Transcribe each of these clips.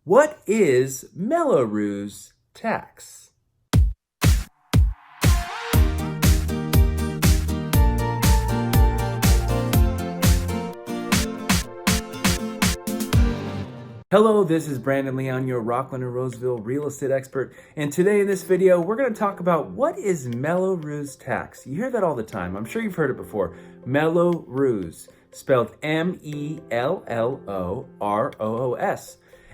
What is Mello-Roos Tax? Hello, this is Brandon Leon, your Rocklin and Roseville real estate expert. And today in this video, we're going to talk about what is Mello-Roos Tax. You hear that all the time. I'm sure you've heard it before. Mello-Roos, spelled M-E-L-L-O-R-O-O-S.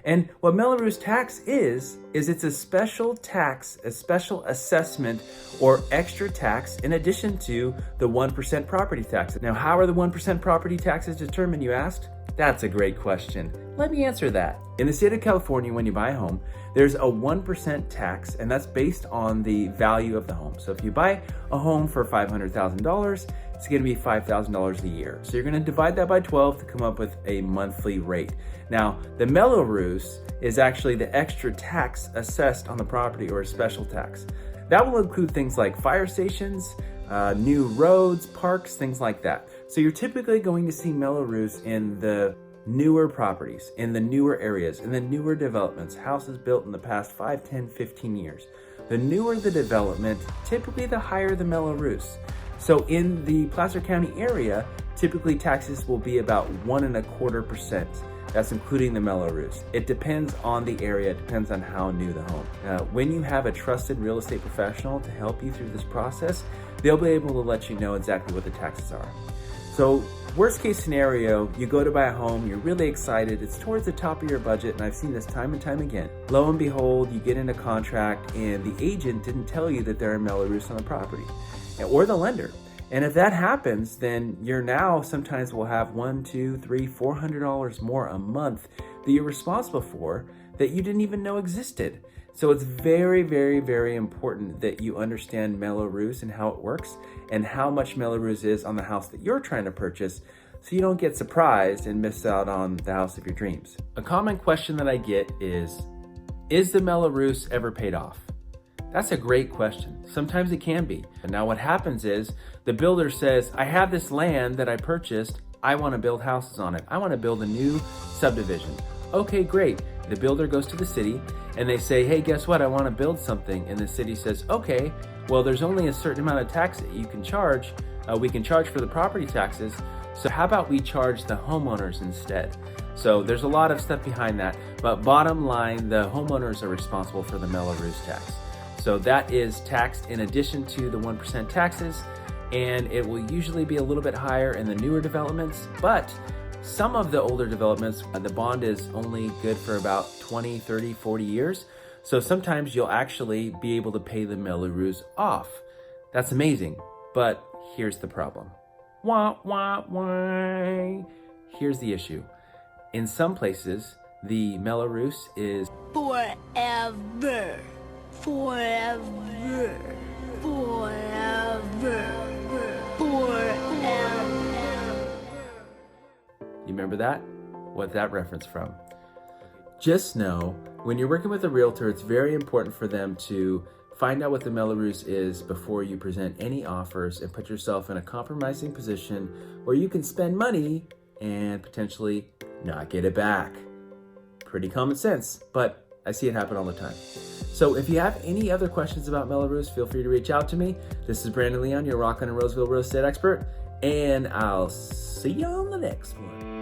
And what Mello-Roos Tax is it's a special tax, a special assessment or extra tax in addition to the 1% property tax. Now, how are the 1% property taxes determined, you asked? That's a great question. Let me answer that. In the state of California, when you buy a home, there's a 1% tax, and that's based on the value of the home. So if you buy a home for $500,000, it's gonna be $5,000 a year. So you're gonna divide that by 12 to come up with a monthly rate. Now, the Mello-Roos is actually the extra tax assessed on the property, or a special tax. That will include things like fire stations, new roads, parks, things like that. So you're typically going to see Mello-Roos in the newer properties, in the newer areas, in the newer developments, houses built in the past 5, 10, 15 years. The newer the development, typically the higher the Mello-Roos. So in the Placer County area, typically taxes will be about 1.25%. That's including the Mello-Roos. It depends on the area, it depends on how new the home. When you have a trusted real estate professional to help you through this process, they'll be able to let you know exactly what the taxes are. So worst case scenario, you go to buy a home, you're really excited, it's towards the top of your budget, and I've seen this time and time again. Lo and behold, you get in a contract and the agent didn't tell you that there are Mello-Roos on the property, or the lender. And if that happens, then you're now sometimes will have $100, $200, $300, $400 more a month that you're responsible for that you didn't even know existed. So it's very, very, very important that you understand Mello-Roos and how it works and how much Mello-Roos is on the house that you're trying to purchase, so you don't get surprised and miss out on the house of your dreams. A common question that I get is the Mello-Roos ever paid off? That's a great question. Sometimes it can be. And now what happens is the builder says, I have this land that I purchased. I want to build houses on it. I want to build a new subdivision. Okay, great. The builder goes to the city and they say, hey, guess what? I want to build something. And the city says, okay, well, there's only a certain amount of tax that you can charge. We can charge for the property taxes. So how about we charge the homeowners instead? So there's a lot of stuff behind that. But bottom line, the homeowners are responsible for the Mello-Roos tax. So that is taxed in addition to the 1% taxes, and it will usually be a little bit higher in the newer developments, but some of the older developments, the bond is only good for about 20, 30, 40 years. So sometimes you'll actually be able to pay the Mello-Roos off. That's amazing, but here's the problem. Wah, wah, wah. Here's the issue. In some places, the Mello-Roos is forever. Forever, forever, forever. You remember that? What that reference from? Just know, when you're working with a realtor, it's very important for them to find out what the Mello-Roos is before you present any offers and put yourself in a compromising position where you can spend money and potentially not get it back. Pretty common sense, but I see it happen all the time. So if you have any other questions about Mello-Roos, feel free to reach out to me. This is Brandon Leon, your Rocklin and Roseville real estate expert, and I'll see you on the next one.